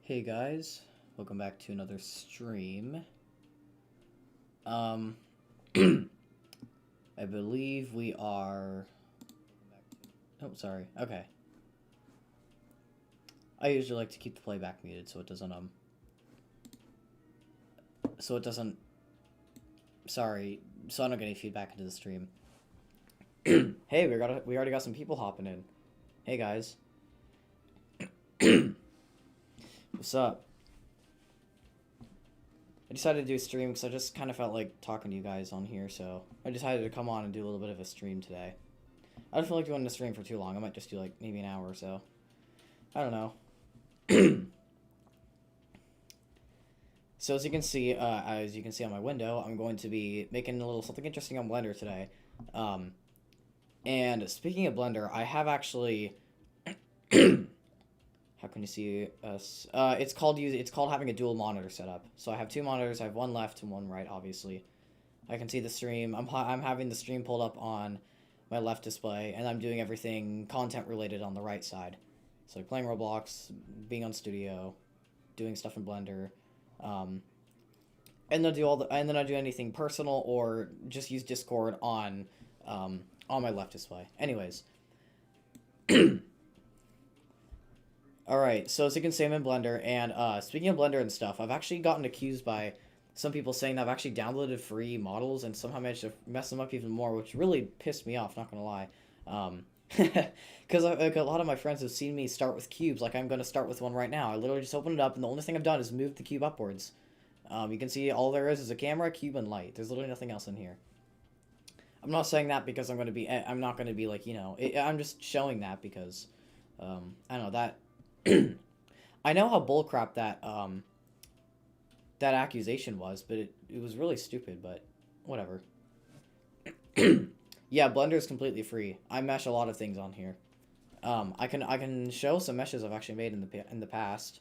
Hey guys, welcome back to another stream. Um, I believe we are. Oh, sorry. Okay. I usually like to keep the playback muted so it doesn't sorry, so I don't get any feedback into the stream. Hey, we already got some people hopping in. Hey guys, what's up? I decided to do a stream because I just kind of felt like talking to you guys on here, so I decided to come on and do a little bit of a stream today. I don't feel like doing the stream for too long. I might just do like maybe an hour or so. I don't know. So as you can see on my window, I'm going to be making a little something interesting on Blender today. And speaking of Blender, I have actually. How can you see us? It's called having a dual monitor setup. So I have two monitors. I have one left and one right, obviously. I can see the stream. I'm having the stream pulled up on my left display, and I'm doing everything content related on the right side. So like playing Roblox, being on Studio, doing stuff in Blender, and then I do anything personal or just use Discord on my left display. Anyways. Alright, so as you can see, I'm in Blender, and speaking of Blender and stuff, I've actually gotten accused by some people saying that I've actually downloaded free models and somehow managed to mess them up even more, which really pissed me off, not gonna lie. Because like, a lot of my friends have seen me start with cubes, like I'm gonna start with one right now. I literally just opened it up, and the only thing I've done is move the cube upwards. You can see all there is a camera, cube, and light. There's literally nothing else in here. I'm not saying that because I'm not gonna be like, I'm just showing that because, I don't know, that... I know how bullcrap that accusation was, but it was really stupid, but whatever. Yeah, Blender is completely free. I mesh a lot of things on here. I can show some meshes I've actually made in the past.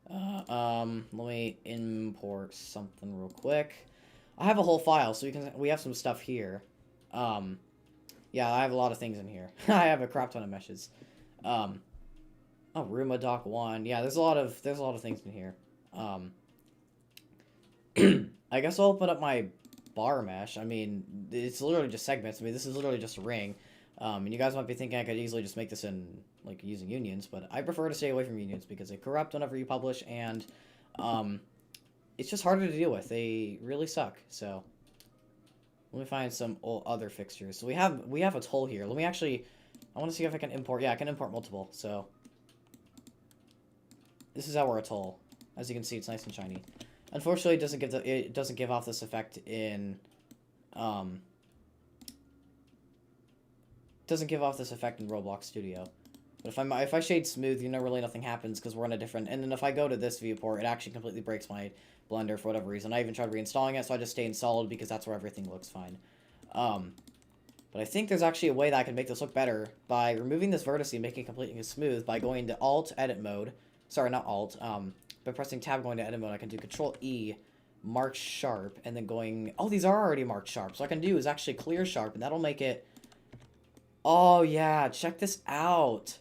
Let me import something real quick. I have a whole file, so we have some stuff here. Yeah, I have a lot of things in here. I have a crap ton of meshes. Oh, Rooma Doc 1. Yeah, there's a lot of things in here. I guess I'll open up my bar mesh. I mean, it's literally just segments. I mean, this is literally just a ring. And you guys might be thinking I could easily just make this in, like, using unions, but I prefer to stay away from unions because they corrupt whenever you publish, and, it's just harder to deal with. They really suck, so... Let me find some other fixtures. So we have a tool here. Let me actually... I want to see if I can import... Yeah, I can import multiple, so... This is our atoll. As you can see, it's nice and shiny. Unfortunately, it doesn't give off this effect in Roblox Studio. But if I shade smooth, really nothing happens because we're in a different. And then if I go to this viewport, it actually completely breaks my Blender for whatever reason. I even tried reinstalling it, so I just stay in solid because that's where everything looks fine. But I think there's actually a way that I can make this look better by removing this vertex and making it completely smooth by going to Alt Edit mode. Sorry, not Alt. By pressing Tab going to Edit mode, I can do Control E, mark sharp, and then going... Oh, these are already marked sharp. So what I can do is actually clear sharp, and that'll make it... Oh, yeah, check this out.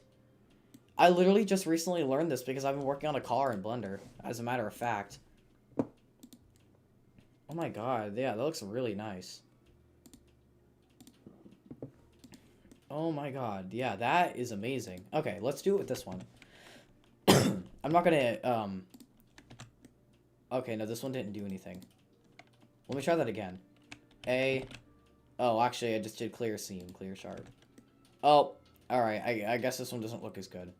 I literally just recently learned this because I've been working on a car in Blender, as a matter of fact. Oh my god, yeah, that looks really nice. Oh my god, yeah, that is amazing. Okay, let's do it with this one. I'm not gonna, Okay, no, this one didn't do anything. Let me try that again. Oh, actually, I just did clear seam, clear sharp. Oh, alright, I guess this one doesn't look as good.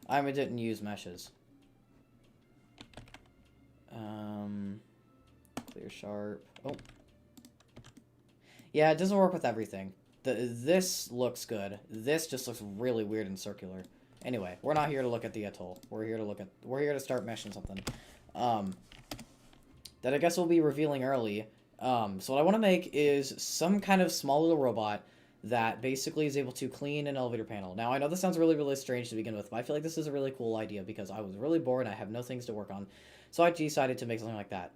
I didn't use meshes. Clear sharp. Oh. Yeah, it doesn't work with everything. This looks good. This just looks really weird and circular. Anyway, we're not here to look at the atoll. We're here to start meshing something. That I guess we'll be revealing early. So what I want to make is some kind of small little robot that basically is able to clean an elevator panel. Now, I know this sounds really, really strange to begin with, but I feel like this is a really cool idea because I was really bored and I have no things to work on. So I decided to make something like that.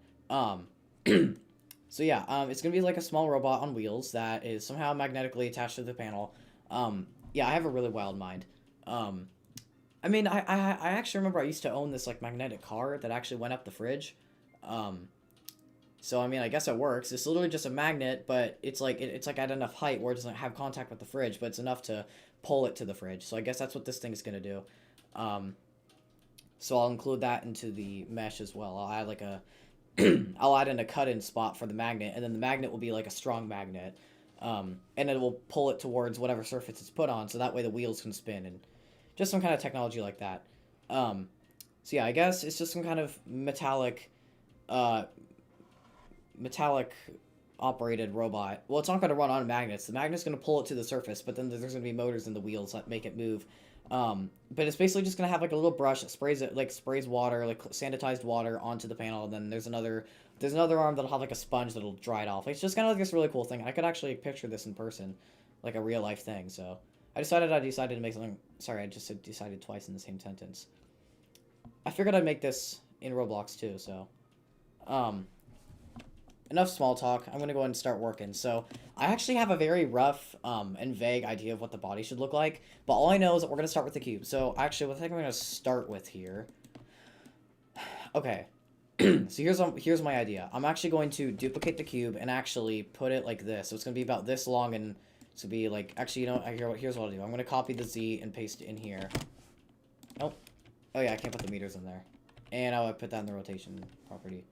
So yeah, it's going to be like a small robot on wheels that is somehow magnetically attached to the panel. Yeah, I have a really wild mind. Um, I mean, I actually remember I used to own this like magnetic car that actually went up the fridge. Um, so I mean, I guess it works. It's literally just a magnet, but it's like it's like at enough height where it doesn't have contact with the fridge, but it's enough to pull it to the fridge. So I guess that's what this thing is gonna do. Um, so I'll include that into the mesh as well. I'll add like a I'll add in a cut-in spot for the magnet, and then the magnet will be like a strong magnet, and it will pull it towards whatever surface it's put on, so that way the wheels can spin, and just some kind of technology like that. Um, so yeah, I guess it's just some kind of uh, metallic operated robot. Well, it's not going to run on magnets. The magnet's going to pull it to the surface, but then there's going to be motors in the wheels that make it move. But it's basically just going to have like a little brush that sprays it, like sprays water, like sanitized water onto the panel. And then there's another arm that'll have like a sponge that'll dry it off. It's just kind of like this really cool thing. I could actually picture this in person, like a real life thing. So I decided to make something. Sorry, I just said decided twice in the same sentence. I figured I'd make this in Roblox too. So, um, enough small talk. I'm gonna go ahead and start working. So I actually have a very rough and vague idea of what the body should look like, but all I know is that we're gonna start with the cube. So actually, what I think I'm gonna start with here. Okay, so here's my idea. I'm actually going to duplicate the cube and actually put it like this. So it's gonna be about this long, and to be like actually, you know, here's what I'll do. I'm gonna copy the Z and paste it in here. Nope. Oh yeah, I can't put the meters in there, and I'll put that in the rotation property.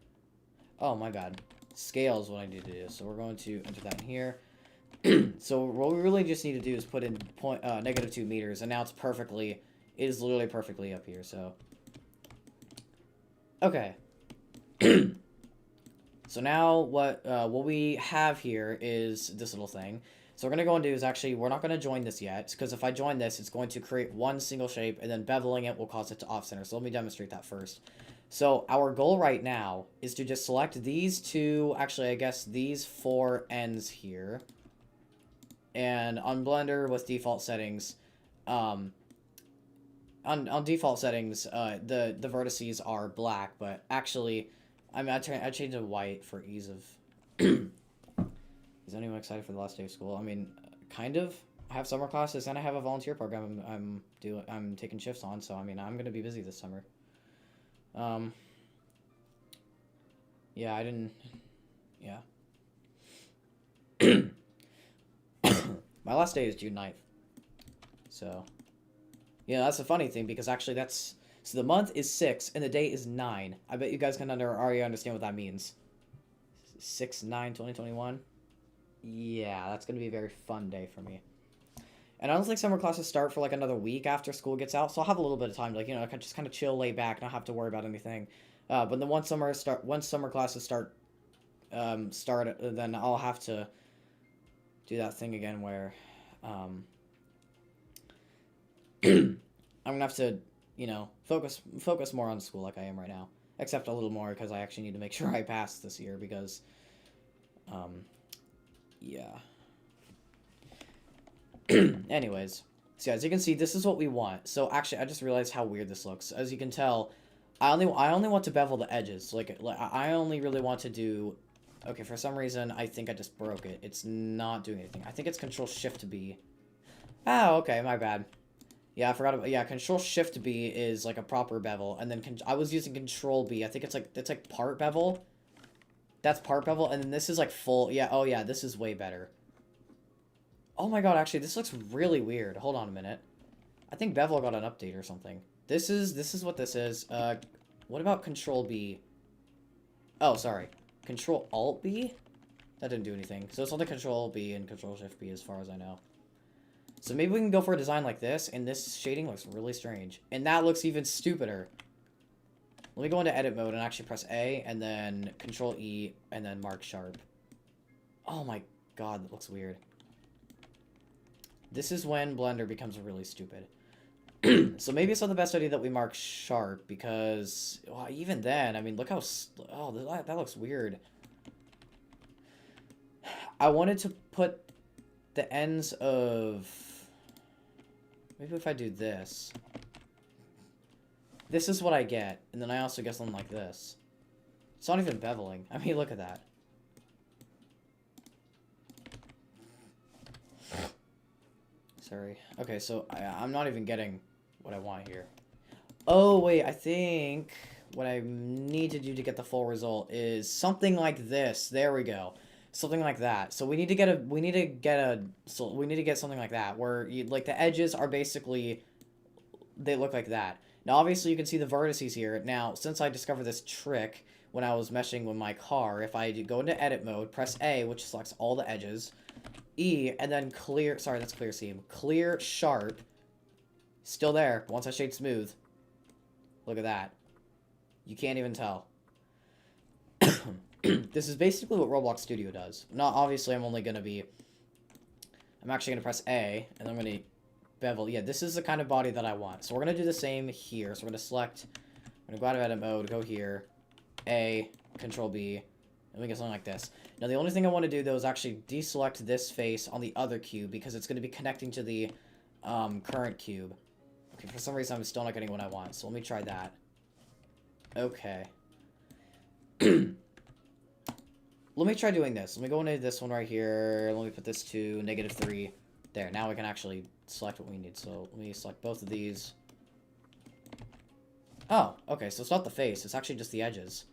Oh my bad. Scale is what I need to do. So we're going to enter that in here. So what we really just need to do is put in -2 meters, and now it is literally perfectly up here. So okay. So now what we have here is this little thing. So we're gonna go and do is actually we're not gonna join this yet, because if I join this, it's going to create one single shape, and then beveling it will cause it to off center. So let me demonstrate that first. So our goal right now is to just select these two, actually I guess these four ends here. And on Blender with default settings, on default settings, the vertices are black, but actually, I mean, I changed it to white for ease of. Is anyone excited for the last day of school? I mean, kind of. I have summer classes and I have a volunteer program I'm taking shifts on, so I mean, I'm gonna be busy this summer. Yeah, I didn't. Yeah. My last day is June 9th. So, yeah, that's a funny thing because actually so the month is 6 and the day is 9. I bet you guys can already understand what that means. 6/9/2021. Yeah, that's gonna be a very fun day for me. And I don't think summer classes start for like another week after school gets out, so I'll have a little bit of time to, like, you know, I can just kind of chill, lay back, not have to worry about anything. But then once summer classes start, then I'll have to do that thing again where, I'm gonna have to, you know, focus more on school like I am right now, except a little more because I actually need to make sure I pass this year because, yeah. Anyways, so as you can see, this is what we want. So actually, I just realized how weird this looks. As you can tell, I only want to bevel the edges. Like I only really want to do. Okay, for some reason, I think I just broke it. It's not doing anything. I think it's Control-Shift-B. Oh, okay, my bad. Yeah, I forgot about. Yeah, Control-Shift-B is like a proper bevel, and then I was using Control-B. I think it's like part bevel. That's part bevel, and then this is like full. Yeah. Oh yeah, this is way better. Oh my god, actually, this looks really weird. Hold on a minute. I think Bevel got an update or something. This is what this is. What about Control-B? Oh, sorry. Control-Alt-B? That didn't do anything. So it's only Control-B and Control-Shift-B as far as I know. So maybe we can go for a design like this, and this shading looks really strange. And that looks even stupider. Let me go into edit mode and actually press A, and then Control-E, and then mark sharp. Oh my god, that looks weird. This is when Blender becomes really stupid. So maybe it's not the best idea that we mark sharp, because well, even then, I mean, look how... Oh, that looks weird. I wanted to put the ends of... Maybe if I do this. This is what I get, and then I also get something like this. It's not even beveling. I mean, look at that. Sorry. Okay, so I'm not even getting what I want here. Oh, wait, I think what I need to do to get the full result is something like this. There we go. Something like that. So we need to get something like that where like the edges are basically, they look like that. Now, obviously, you can see the vertices here. Now, since I discovered this trick when I was meshing with my car, if I go into edit mode, press A, which selects all the edges, E, and then clear, sorry, that's clear seam, clear sharp, still there, once I shade smooth. Look at that. You can't even tell. This is basically what Roblox Studio does. Not obviously, I'm actually going to press A, and I'm going to bevel. Yeah, this is the kind of body that I want. So we're going to do the same here. So we're going to select, I'm going to go out of edit mode, go here, A, Control B, and we get something like this. Now, the only thing I want to do, though, is actually deselect this face on the other cube, because it's going to be connecting to the current cube. Okay, for some reason, I'm still not getting what I want, so let me try that. Okay. Let me try doing this. Let me go into this one right here. Let me put this to -3. There, now we can actually select what we need. So let me select both of these. Oh, okay, so it's not the face. It's actually just the edges.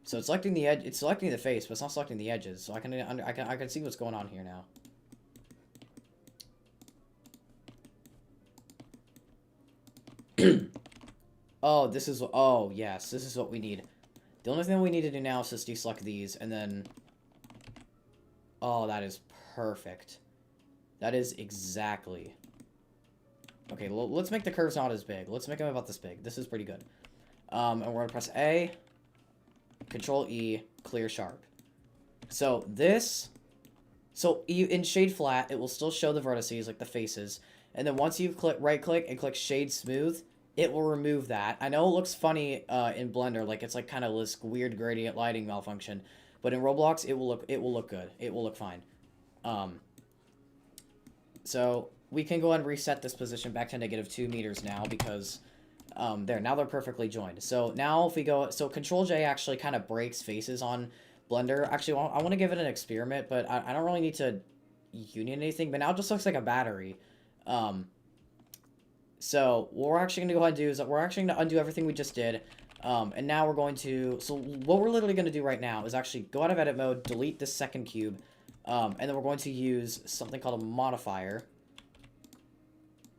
So it's selecting the edge. It's selecting the face, but it's not selecting the edges. So I can see what's going on here now. Oh, oh, yes, this is what we need. The only thing we need to do now is just deselect these, and then... Oh, that is perfect. That is exactly... Okay, let's make the curves not as big. Let's make them about this big. This is pretty good. And we're going to press A, Control E, clear sharp. So this... So in shade flat, it will still show the vertices, like the faces. And then once you right-click and click shade smooth, it will remove that. I know it looks funny in Blender, like it's like kind of this weird gradient lighting malfunction, but in Roblox it will look good. It will look fine. So we can go ahead and reset this position back to -2 meters now because there, now they're perfectly joined. So now if we go, so Control J actually kind of breaks faces on Blender. Actually, I want to give it an experiment, but I don't really need to union anything. But now it just looks like a battery. So what we're actually going to go ahead and do is that we're actually going to undo everything we just did. And now we're going to... So what we're literally going to do right now is actually go out of edit mode, delete this second cube, and then we're going to use something called a modifier,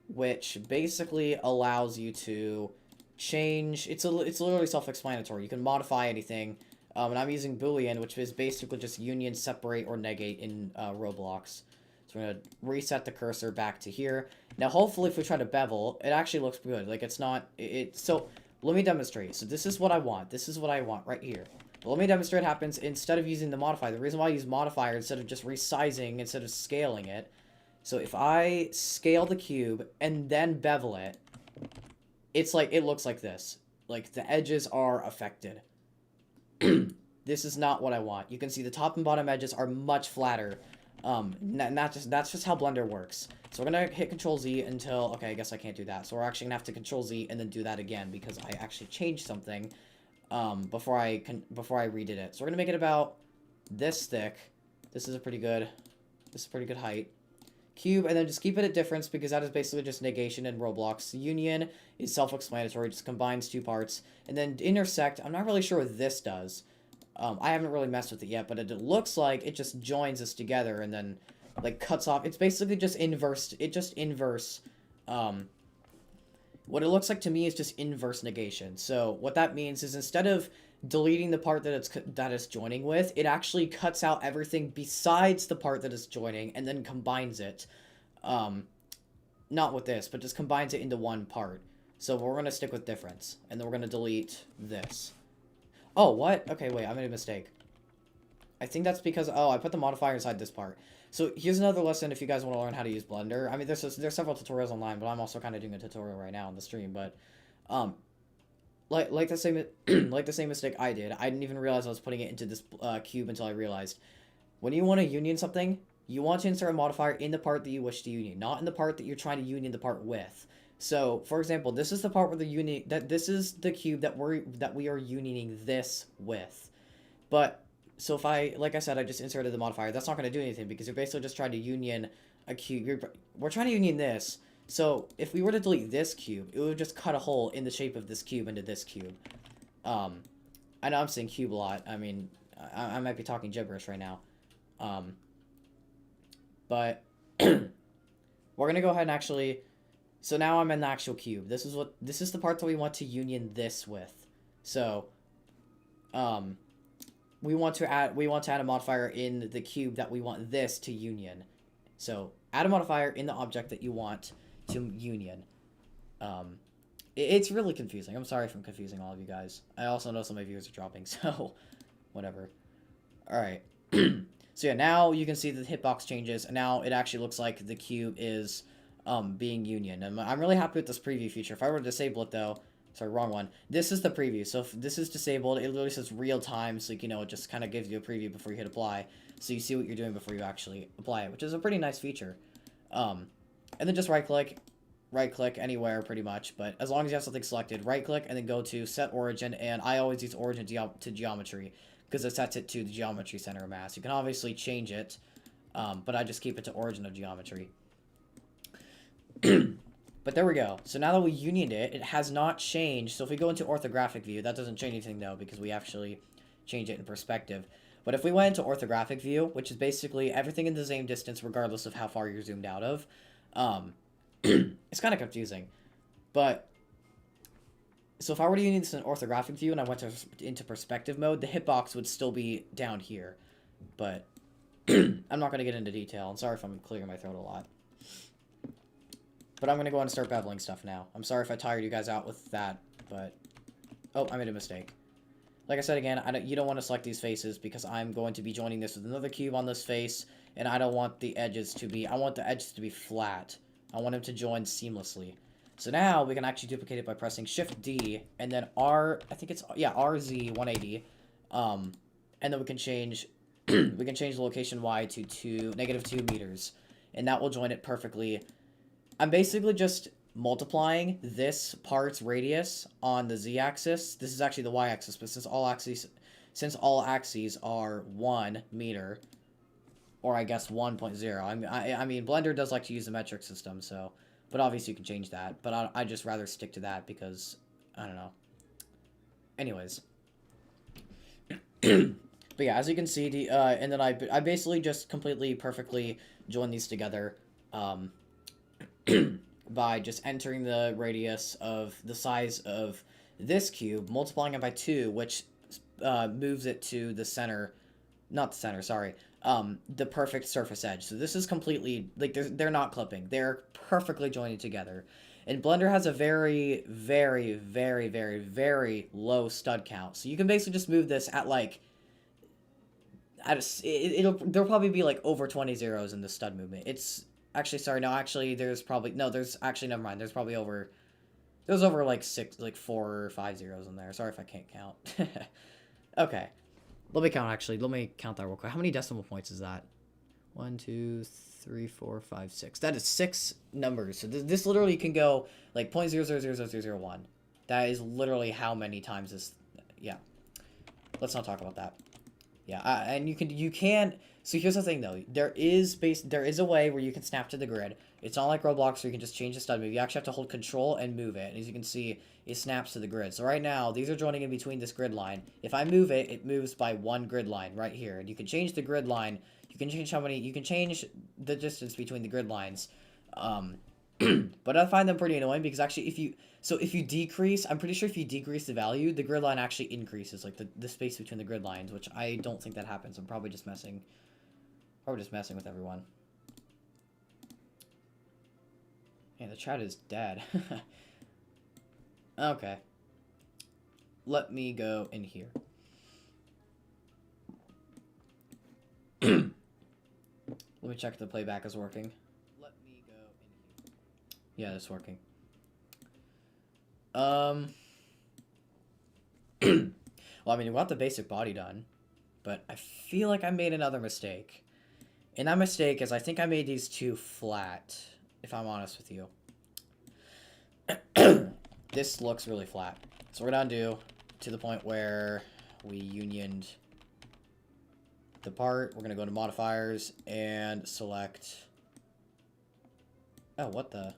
which basically allows you to change... It's literally self-explanatory. You can modify anything. And I'm using Boolean, which is basically just union, separate, or negate in Roblox. So we're going to reset the cursor back to here. Now, hopefully, if we try to bevel, it actually looks good. Like, it's not... So, let me demonstrate. So, this is what I want. This is what I want right here. But let me demonstrate what happens instead of using the modifier. The reason why I use modifier instead of just resizing, instead of scaling it. So, if I scale the cube and then bevel it, it's like... It looks like this. Like, the edges are affected. This is not what I want. You can see the top and bottom edges are much flatter. That's just how Blender works. So we're gonna hit Control Z until, okay, I guess I can't do that. So we're actually gonna have to Control Z and then do that again because I actually changed something, before I redid it. So we're gonna make it about this thick. This is a pretty good height. Cube, and then just keep it at difference because that is basically just negation in Roblox. Union is self-explanatory, just combines two parts. And then intersect, I'm not really sure what this does. I haven't really messed with it yet, but it looks like it just joins us together and then, like, cuts off. It's basically just inverse. What it looks like to me is just inverse negation. So what that means is instead of deleting the part that it's joining with, it actually cuts out everything besides the part that it's joining and then combines it. Not with this, but just combines it into one part. So we're going to stick with difference, and then we're going to delete this. Oh, what? Okay, wait, I made a mistake. I think that's because, oh, I put the modifier inside this part. So here's another lesson if you guys want to learn how to use Blender. I mean, there's several tutorials online, but I'm also kind of doing a tutorial right now on the stream. But, like the same mistake I did. I didn't even realize I was putting it into this cube until I realized. When you want to union something, you want to insert a modifier in the part that you wish to union, not in the part that you're trying to union the part with. So, for example, this is the part where this is the cube that we are unioning this with. But so if like I said, I just inserted the modifier. That's not going to do anything because you're basically just trying to union a cube. We're trying to union this. So if we were to delete this cube, it would just cut a hole in the shape of this cube into this cube. I know I'm saying cube a lot. I mean, I might be talking gibberish right now. But we're gonna go ahead and actually. So now I'm in the actual cube. This is the part that we want to union this with. So, we want to add a modifier in the cube that we want this to union. So add a modifier in the object that you want to union. It's really confusing. I'm sorry if I'm confusing all of you guys. I also know some of my viewers are dropping, so whatever. All right. So yeah, now you can see the hitbox changes, and now it actually looks like the cube is being union. And I'm really happy with this preview feature. If I were to disable it though, sorry, wrong one. This is the preview. So if this is disabled, it literally says real time, so you know, it just kind of gives you a preview before you hit apply, so you see what you're doing before you actually apply it, which is a pretty nice feature. And then just right click anywhere pretty much, but as long as you have something selected, right click and then go to set origin, and I always use origin to geometry because it sets it to the geometry center of mass. You can obviously change it, but I just keep it to origin of geometry. But there we go. So now that we unioned it, it has not changed. So if we go into orthographic view, that doesn't change anything though, because we actually change it in perspective. But if we went into orthographic view, which is basically everything in the same distance regardless of how far you're zoomed out of, it's kind of confusing. But so if I were to union this in orthographic view and I went into perspective mode, the hitbox would still be down here. But I'm not going to get into detail. I'm sorry if I'm clearing my throat a lot. But I'm going to go ahead and start beveling stuff now. I'm sorry if I tired you guys out with that, but... Oh, I made a mistake. Like I said again, you don't want to select these faces because I'm going to be joining this with another cube on this face, and I don't want the edges to be... I want the edges to be flat. I want them to join seamlessly. So now we can actually duplicate it by pressing Shift-D, and then RZ 180. And then we can change... we can change the location Y to -2 meters. And that will join it perfectly. I'm basically just multiplying this part's radius on the z-axis. This is actually the y-axis, but since all axes are 1 meter, or I guess 1.0. I mean, Blender does like to use the metric system, so, but obviously you can change that. But I just rather stick to that because I don't know. Anyways, but yeah, as you can see, and then I basically just completely perfectly join these together. By just entering the radius of the size of this cube, multiplying it by 2, which moves it to the center, not the center, sorry, the perfect surface edge. So this is completely, like, they're not clipping. They're perfectly joined together. And Blender has a very, very, very, very, very low stud count. So you can basically just move this at, like, there'll probably be, like, over 20 zeros in the stud movement. It's... Actually, sorry, no, actually, there's actually, never mind, there's over, like, 4 or 5 zeros in there. Sorry if I can't count. Okay. Let me count that real quick. How many decimal points is that? 1, 2, 3, 4, 5, 6. That is 6 numbers. So this literally can go, like, 0.000001. That is literally how many times this, yeah. Let's not talk about that. Yeah, and you can. So here's the thing, though. There is a way where you can snap to the grid. It's not like Roblox where you can just change the stud move. You actually have to hold Control and move it. And as you can see, it snaps to the grid. So right now, these are joining in between this grid line. If I move it, it moves by 1 grid line right here. And you can change the grid line. You can change you can change the distance between the grid lines. But I find them pretty annoying because actually if you decrease, I'm pretty sure if you decrease the value, the grid line actually increases, like the space between the grid lines, which I don't think that happens. I'm probably just messing with everyone. Yeah, the chat is dead. Okay. Let me go in here. Let me check if the playback is working. Let me go in here. Yeah, it's working. Well, I mean, we got the basic body done, but I feel like I made another mistake. And that mistake is I think I made these two flat, if I'm honest with you. This looks really flat. So we're going to undo to the point where we unioned the part. We're going to go to modifiers and select Oh, what the?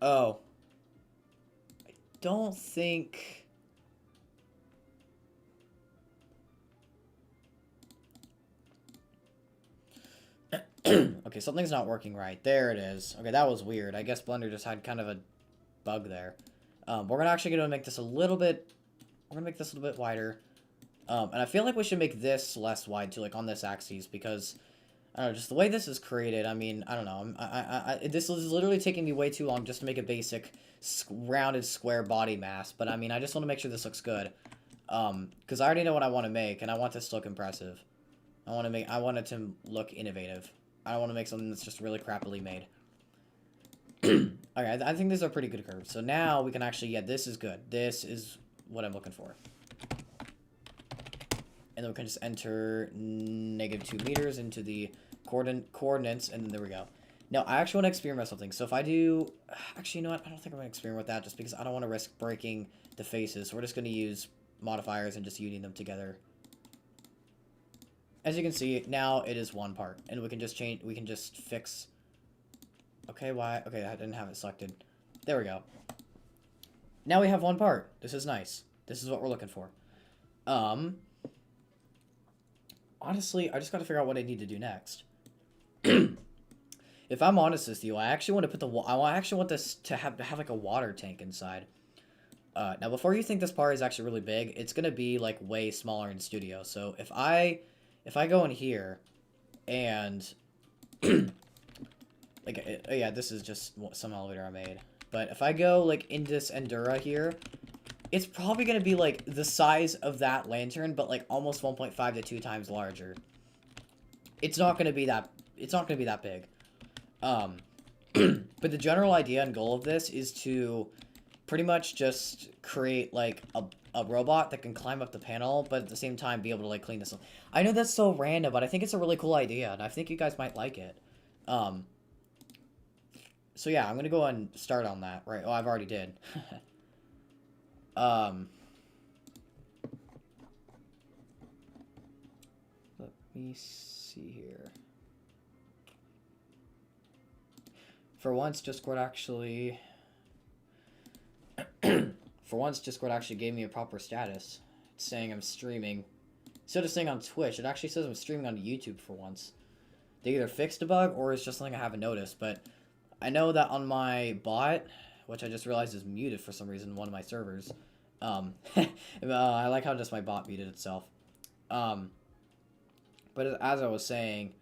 Oh. I don't think... Okay, something's not working right. There it is. Okay, that was weird. I guess Blender just had kind of a bug there. We're gonna actually gonna make this a little bit... We're gonna make this a little bit wider. And I feel like we should make this less wide too, like on this axis, because... I don't know, just the way this is created, I mean, I don't know. This is literally taking me way too long just to make a basic rounded square body mass. But, I mean, I just want to make sure this looks good. Because I already know what I want to make, and I want this to look impressive. I want it to look innovative. I don't want to make something that's just really crappily made. Okay, I think these are pretty good curves. So now we can actually, yeah, this is good. This is what I'm looking for. And then we can just enter -2 meters into the coordinates, and then there we go. Now, I actually want to experiment with something. So if I do... Actually, you know what? I don't think I'm going to experiment with that just because I don't want to risk breaking the faces. So we're just going to use modifiers and just uniting them together. As you can see, now it is one part. And we can just change... We can just fix... Okay, why? Okay, I didn't have it selected. There we go. Now we have one part. This is nice. This is what we're looking for. Honestly, I just got to figure out what I need to do next. If I'm honest with you, I actually want to put I actually want this to have like a water tank inside. Now, before you think this part is actually really big, it's gonna be like way smaller in studio. So if I go in here, and like yeah, this is just some elevator I made. But if I go like in this Endura here, it's probably going to be, like, the size of that lantern, but, like, almost 1.5 to 2 times larger. It's not going to be that... It's not going to be that big. But the general idea and goal of this is to pretty much just create, like, a robot that can climb up the panel, but at the same time be able to, like, clean this up. I know that's so random, but I think it's a really cool idea, and I think you guys might like it. So, yeah, I'm going to go and start on that. Right. Oh, I've already did. Let me see here. For once, Discord actually... For once, Discord actually gave me a proper status. It's saying I'm streaming. Instead of saying on Twitch, it actually says I'm streaming on YouTube for once. They either fixed a bug, or it's just something I haven't noticed, but... I know that on my bot, which I just realized is muted for some reason in one of my servers. I like how just my bot muted itself. But as I was saying,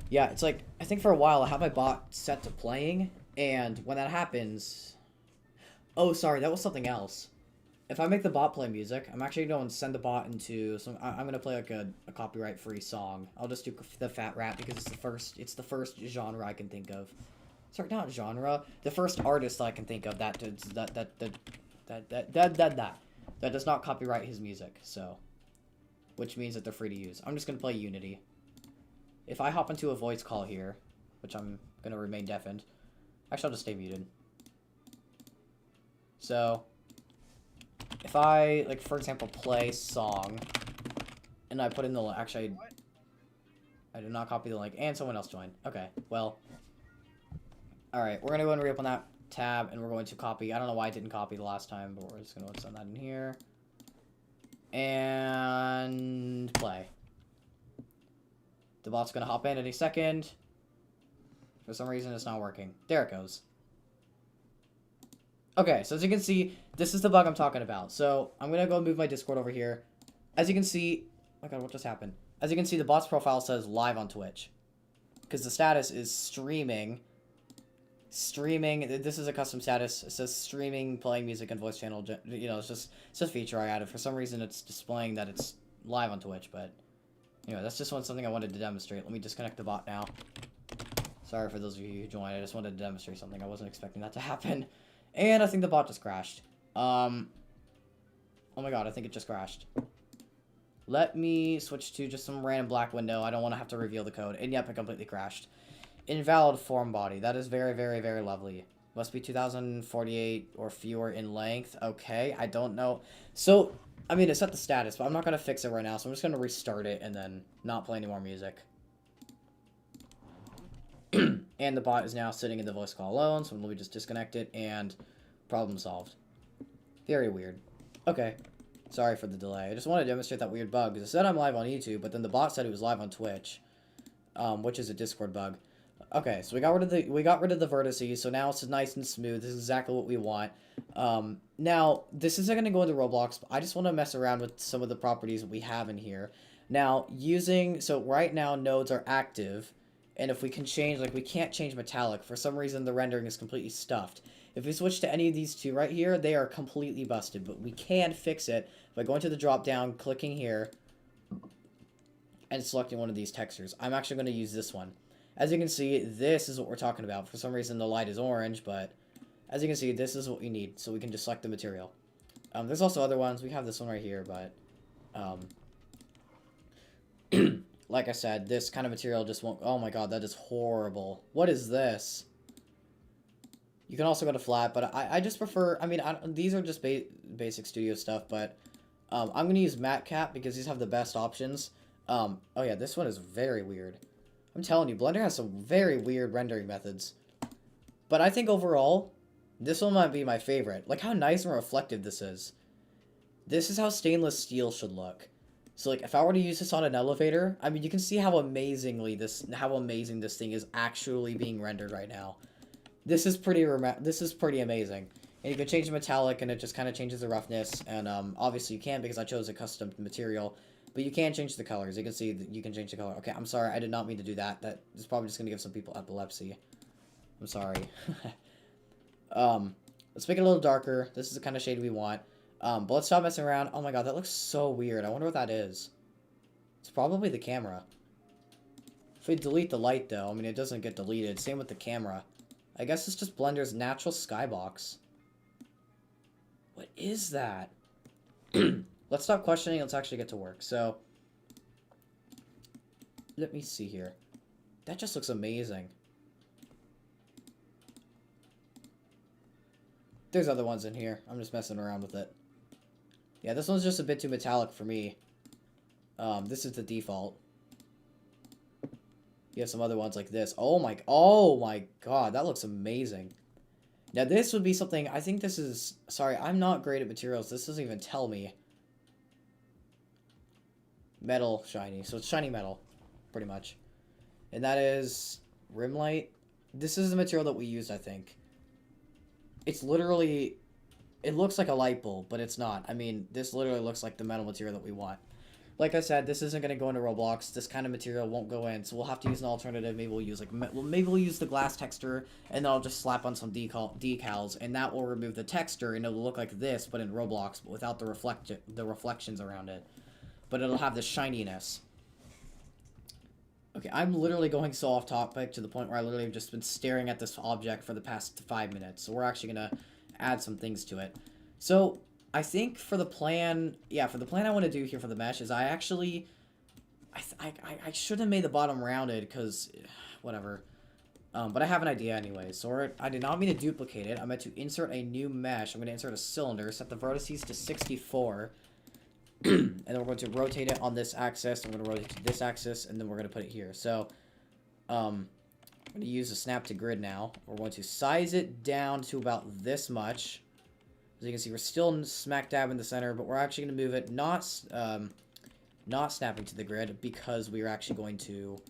yeah, it's like, I think for a while I have my bot set to playing, and when that happens... Oh, sorry, that was something else. If I make the bot play music, I'm actually going to send the bot into some... I'm going to play like a copyright-free song. I'll just do the fat rap because it's the first genre I can think of. Sorry, not genre. The first artist I can think of that does not copyright his music. So, which means that they're free to use. I'm just going to play Unity. If I hop into a voice call here, which I'm going to remain deafened. Actually, I'll just stay muted. So... If I, like, for example, play song, and I put in the... Actually, I did not copy the link, and someone else joined. Okay, well. Alright, we're going to go and reopen that tab, and we're going to copy... I don't know why I didn't copy the last time, but we're just going to send that in here. And... play. The bot's going to hop in any second. For some reason, it's not working. There it goes. Okay, so as you can see, this is the bug I'm talking about. So, I'm going to go move my Discord over here. As you can see... Oh my god, what just happened? As you can see, the bot's profile says live on Twitch. Because the status is streaming. Streaming... This is a custom status. It says streaming, playing music, and voice channel. You know, it's just a feature I added. For some reason, it's displaying that it's live on Twitch, but... Anyway, that's just something I wanted to demonstrate. Let me disconnect the bot now. Sorry for those of you who joined. I just wanted to demonstrate something. I wasn't expecting that to happen. And I think the bot just crashed. Oh my god, I think it just crashed. Let me switch to just some random black window. I don't want to have to reveal the code. And yep, it completely crashed. Invalid form body. That is very, very, very lovely. Must be 2048 or fewer in length. Okay, I don't know. So, I mean, it set the status, but I'm not going to fix it right now, so I'm just going to restart it and then not play any more music. And the bot is now sitting in the voice call alone, so let me just disconnect it, and problem solved. Very weird. Okay. Sorry for the delay. I just want to demonstrate that weird bug, because it said I'm live on YouTube, but then the bot said it was live on Twitch, which is a Discord bug. Okay, so we got rid of the vertices, so now it's nice and smooth. This is exactly what we want. Now, this isn't going to go into Roblox, but I just want to mess around with some of the properties that we have in here. Now, so right now nodes are active, and if we can change, like, we can't change metallic. For some reason, the rendering is completely stuffed. If we switch to any of these two right here, they are completely busted, but we can fix it by going to the drop down, clicking here, and selecting one of these textures. I'm actually going to use this one. As you can see, this is what we're talking about. For some reason, the light is orange, but as you can see, this is what we need, so we can just select the material. There's also other ones. We have this one right here, but like I said, this kind of material just won't... Oh my god, that is horrible. What is this? You can also go to flat, but I just prefer... I mean, these are just basic studio stuff, but I'm going to use matte cap because these have the best options. Oh yeah, this one is very weird. I'm telling you, Blender has some very weird rendering methods. But I think overall, this one might be my favorite. Like how nice and reflective this is. This is how stainless steel should look. So like if I were to use this on an elevator, I mean you can see how amazing this thing is actually being rendered right now. This is pretty amazing. And you can change the metallic and it just kind of changes the roughness, and obviously you can't because I chose a custom material. But you can change the colors. You can see that you can change the color. Okay, I'm sorry. I did not mean to do that. That is probably just going to give some people epilepsy. I'm sorry. Let's make it a little darker. This is the kind of shade we want. But let's stop messing around. Oh my god, that looks so weird. I wonder what that is. It's probably the camera. If we delete the light, though, I mean, it doesn't get deleted. Same with the camera. I guess it's just Blender's natural skybox. What is that? Let's stop questioning. Let's actually get to work. So, let me see here. That just looks amazing. There's other ones in here. I'm just messing around with it. Yeah, this one's just a bit too metallic for me. This is the default. You have some other ones like this. Oh my god, that looks amazing. Now this would be something, I think this is, sorry, I'm not great at materials. This doesn't even tell me. Metal shiny. So it's shiny metal, pretty much. And that is rim light. This is the material that we used, I think. It's literally, it looks like a light bulb, but it's not. I mean, this literally looks like the metal material that we want. Like I said, this isn't going to go into Roblox. This kind of material won't go in, so we'll have to use an alternative. Maybe we'll use maybe we'll use the glass texture, and then I'll just slap on some decals, and that will remove the texture, and it'll look like this, but in Roblox, but without the reflections around it. But it'll have the shininess. Okay, I'm literally going so off topic to the point where I literally have just been staring at this object for the past 5 minutes. So we're actually going to add some things to it. So I think for the plan, I want to do here for the mesh is I should have made the bottom rounded because, whatever. But I have an idea anyway. So I did not mean to duplicate it. I meant to insert a new mesh. I'm going to insert a cylinder, set the vertices to 64. And then we're going to rotate it on this axis. I'm going to rotate to this axis, and then we're going to put it here. So, I'm going to use a snap to grid now. We're going to size it down to about this much. As you can see, we're still smack dab in the center, but we're actually going to move it not snapping to the grid because we're actually going to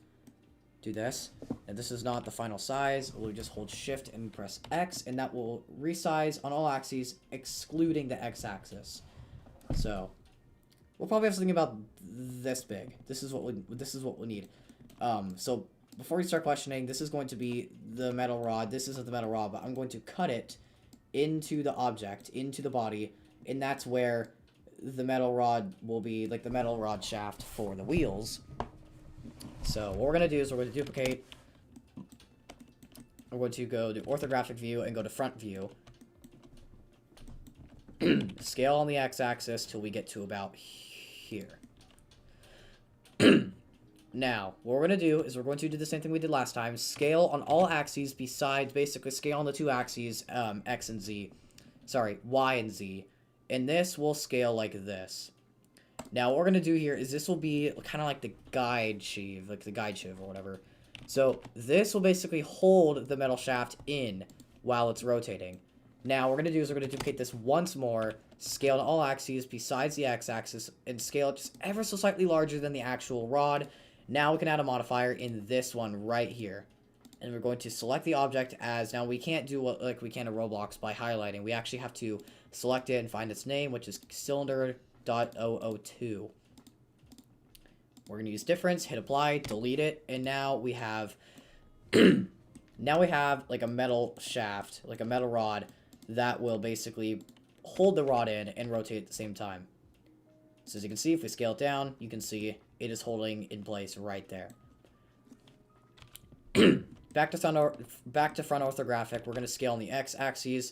do this. And this is not the final size. We'll just hold Shift and press X, and that will resize on all axes, excluding the X axis. So we'll probably have something about this big. This is what we need. So before we start questioning, this is going to be the metal rod. This isn't the metal rod, but I'm going to cut it into the object, into the body, and that's where the metal rod will be, like the metal rod shaft for the wheels. So what we're going to do is we're going to duplicate. We're going to go to orthographic view and go to front view. Scale on the x-axis till we get to about here. Now, what we're going to do is we're going to do the same thing we did last time. Scale on all axes besides, basically scale on the two axes, X and Z. Sorry, Y and Z. and this will scale like this. Now, what we're going to do here is this will be kind of like the guide sheave, or whatever. So, this will basically hold the metal shaft in while it's rotating. Now, what we're going to do is we're going to duplicate this once more, scale to all axes besides the x-axis, and scale it just ever so slightly larger than the actual rod. Now, we can add a modifier in this one right here. And we're going to select the object as, now we can't do what like we can in Roblox by highlighting. We actually have to select it and find its name, which is cylinder.002. We're going to use difference, hit apply, delete it, and now we have now we have like a metal shaft, like a metal rod that will basically hold the rod in and rotate at the same time. So as you can see, if we scale it down, you can see it is holding in place right there. Back to front orthographic, we're going to scale on the x-axis,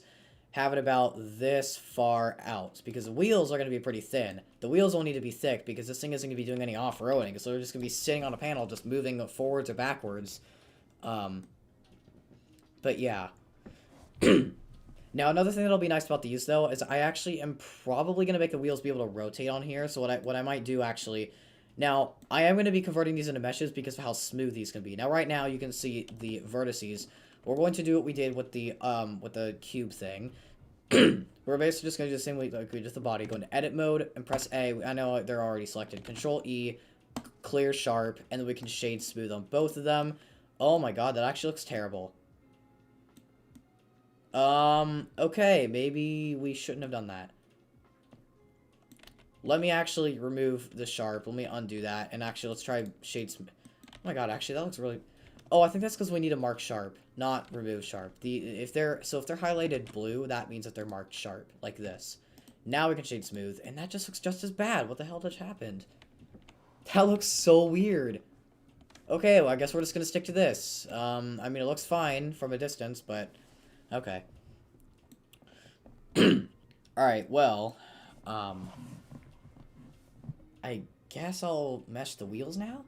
have it about this far out, because the wheels are going to be pretty thin. The wheels will need to be thick, because this thing isn't going to be doing any off-roading, so they're just going to be sitting on a panel, just moving forwards or backwards. But yeah. Now, another thing that'll be nice about these, though, is I actually am probably going to make the wheels be able to rotate on here, so what I might do, actually... Now, I am going to be converting these into meshes because of how smooth these can be. Now, right now, you can see the vertices. We're going to do what we did with the cube thing. We're basically just going to do the same way like we did with the body. Go into edit mode and press A. I know they're already selected. Control E, clear sharp, and then we can shade smooth on both of them. Oh my god, that actually looks terrible. Okay, maybe we shouldn't have done that. Let me actually remove the sharp. Let me undo that. And actually, let's try shade smooth. Oh my god, actually, that looks really... Oh, I think that's because we need to mark sharp, not remove sharp. If they're highlighted blue, that means that they're marked sharp, like this. Now we can shade smooth, and that just looks just as bad. What the hell just happened? That looks so weird. Okay, well, I guess we're just gonna stick to this. I mean, it looks fine from a distance, but... Okay. Alright, well... I guess I'll mesh the wheels now?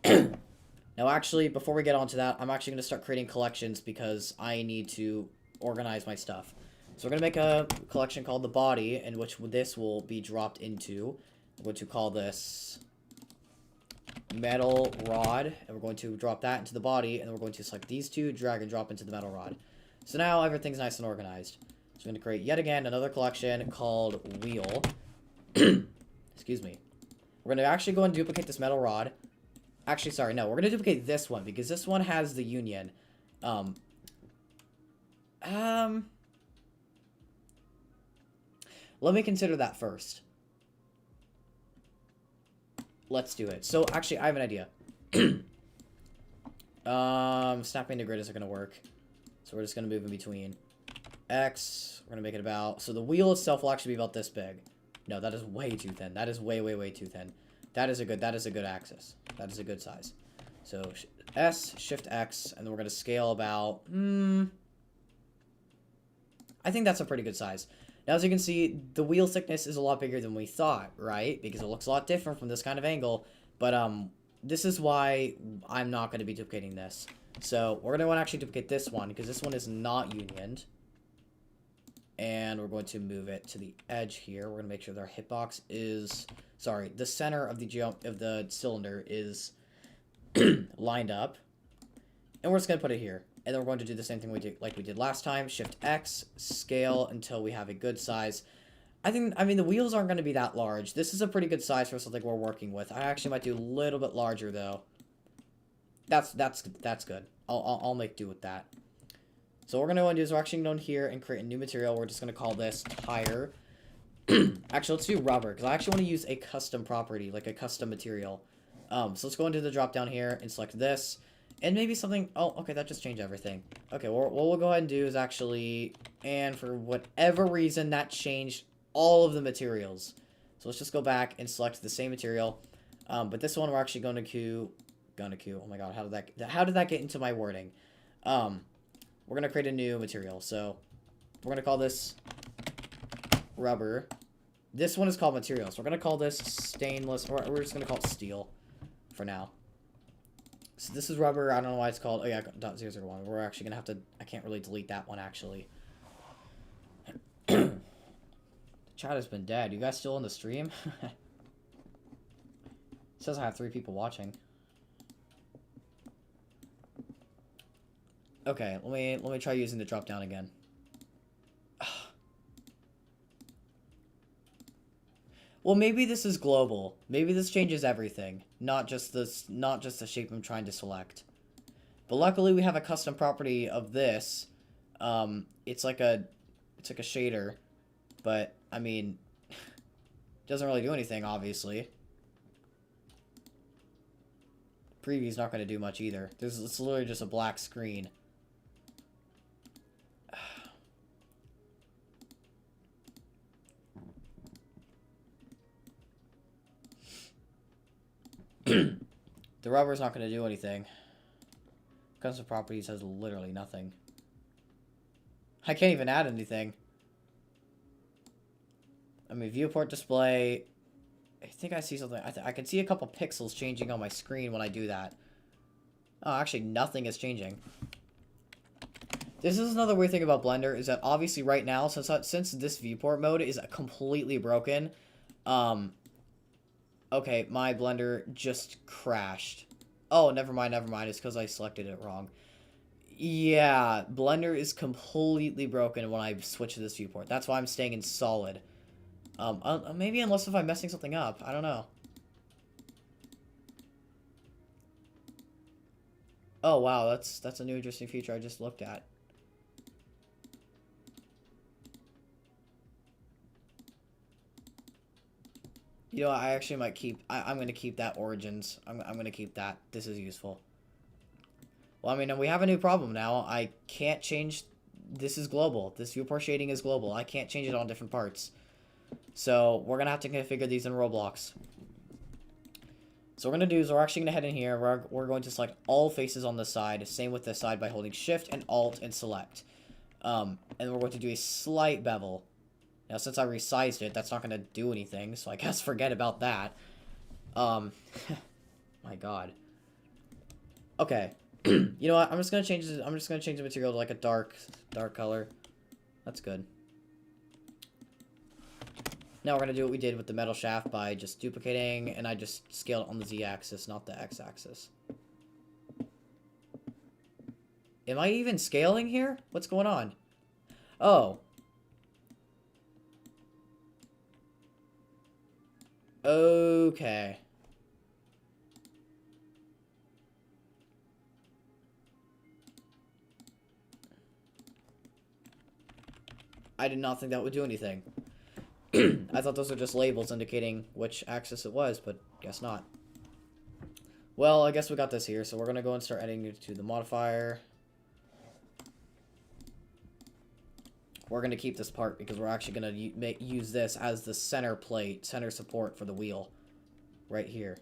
Now, actually, before we get onto that, I'm actually going to start creating collections because I need to organize my stuff. So we're going to make a collection called the body, in which this will be dropped into. I'm going to call this metal rod, and we're going to drop that into the body, and then we're going to select these two, drag and drop into the metal rod. So now everything's nice and organized. So I'm going to create yet again another collection called wheel. Excuse me. We're going to actually go and duplicate this metal rod. Actually, sorry, no. We're going to duplicate this one, because this one has the union. Let me consider that first. Let's do it. So, actually, I have an idea. Snapping to grid isn't going to work. So, we're just going to move in between. X, we're going to make it about... So, the wheel itself will actually be about this big. No, that is way too thin. That is way, way, way too thin. That is a good axis. That is a good size. So, S, Shift X, and then we're going to scale about... I think that's a pretty good size. Now, as you can see, the wheel thickness is a lot bigger than we thought, right? Because it looks a lot different from this kind of angle. But, this is why I'm not going to be duplicating this. So, we're going to want to actually duplicate this one, because this one is not unioned. And we're going to move it to the edge here. We're going to make sure that our hitbox is... Sorry, the center of the cylinder is lined up. And we're just going to put it here. And then we're going to do the same thing we did last time. Shift X, scale until we have a good size. I mean, the wheels aren't going to be that large. This is a pretty good size for something we're working with. I actually might do a little bit larger, though. That's good. I'll make do with that. So what we're going to do is we're actually going to go in here and create a new material. We're just going to call this tire. Actually, let's do rubber, because I actually want to use a custom property, like a custom material. So let's go into the drop down here and select this. And maybe something... Oh, okay, that just changed everything. Okay, well, what we'll go ahead and do is actually... And for whatever reason, that changed all of the materials. So let's just go back and select the same material. But this one we're actually going to... Oh my god, how did that get into my wording? We're going to create a new material. So we're going to call this rubber. This one is called material. So we're going to call this stainless, or we're just going to call it steel for now. So this is rubber. I don't know why it's called, oh yeah, .001. We're actually going to have to, I can't really delete that one actually. Chat has been dead. You guys still on the stream? It says I have 3 people watching. Okay, let me try using the drop down again. Well, maybe this is global. Maybe this changes everything, not just the shape I'm trying to select. But luckily, we have a custom property of this. It's like a shader, but I mean, doesn't really do anything, obviously. Preview's not going to do much either. It's literally just a black screen. The rubber's not going to do anything. Custom properties has literally nothing. I can't even add anything. I mean, viewport display. I think I see something. I can see a couple pixels changing on my screen when I do that. Oh, actually, nothing is changing. This is another weird thing about Blender, is that obviously right now, since this viewport mode is completely broken, okay, my Blender just crashed. Oh, never mind. It's because I selected it wrong. Yeah, Blender is completely broken when I switch to this viewport. That's why I'm staying in solid. Maybe unless if I'm messing something up. I don't know. Oh, wow, that's a new interesting feature I just looked at. You know, I actually might keep... I'm going to keep that Origins. I'm going to keep that. This is useful. Well, I mean, we have a new problem now. I can't change... This is global. This viewport shading is global. I can't change it on different parts. So, we're going to have to configure these in Roblox. So, what we're going to do is we're actually going to head in here. We're going to select all faces on this side. Same with this side by holding Shift and Alt and Select. And we're going to do a slight bevel. Now, since I resized it, that's not going to do anything, so I guess forget about that. My god. Okay. You know what? I'm just going to change the material to like a dark color. That's good. Now we're going to do what we did with the metal shaft by just duplicating, and I just scaled it on the Z-axis, not the X-axis. Am I even scaling here? What's going on? Oh. Okay. I did not think that would do anything. I thought those were just labels indicating which axis it was, but guess not. Well, I guess we got this here, so we're going to go and start adding it to the modifier. We're going to keep this part because we're actually going to use this as the center plate, center support for the wheel. Right here.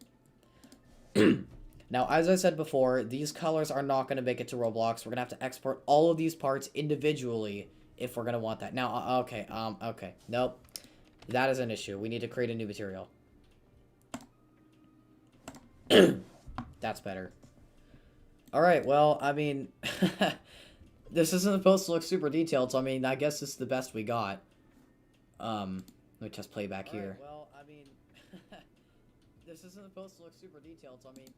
Now, as I said before, these colors are not going to make it to Roblox. We're going to have to export all of these parts individually if we're going to want that. Now, okay, okay. Nope. That is an issue. We need to create a new material. That's better. Alright, well, I mean... This isn't supposed to look super detailed, so I mean, I guess this is the best we got. Let me test playback here. Well, I mean, this isn't supposed to look super detailed, so I mean...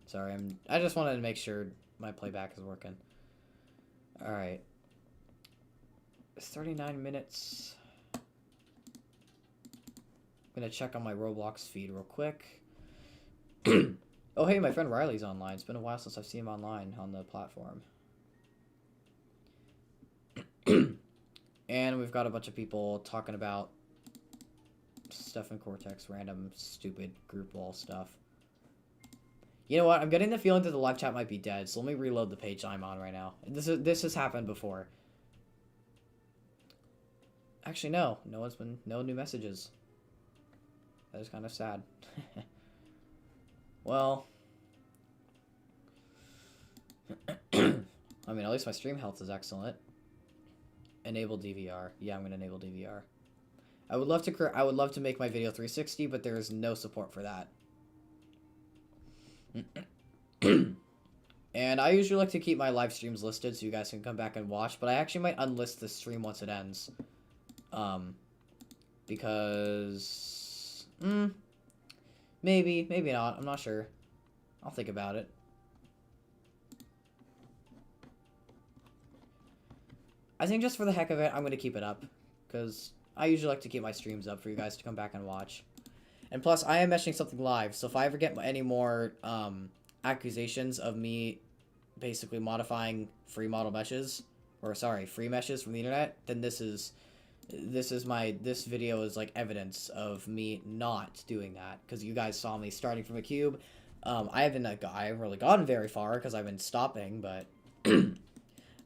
Sorry, I just wanted to make sure my playback is working. Alright. It's 39 minutes. I'm gonna check on my Roblox feed real quick. Oh, hey, my friend Riley's online. It's been a while since I've seen him online on the platform. And we've got a bunch of people talking about stuff in Cortex, random, stupid group wall stuff. You know what? I'm getting the feeling that the live chat might be dead, so let me reload the page I'm on right now. This has happened before. Actually, no. No new messages. That is kind of sad. Well. I mean, at least my stream health is excellent. Enable DVR. Yeah, I'm gonna enable DVR. I would love to make my video 360, but there is no support for that. And I usually like to keep my live streams listed so you guys can come back and watch, but I actually might unlist this stream once it ends. because maybe not. I'm not sure. I'll think about it. I think just for the heck of it, I'm gonna keep it up because I usually like to keep my streams up for you guys to come back and watch. And plus, I am meshing something live, so if I ever get any more accusations of me basically modifying free model meshes, or sorry, free meshes from the internet, then this video is like evidence of me not doing that, because you guys saw me starting from a cube. I haven't really gotten very far because I've been stopping, but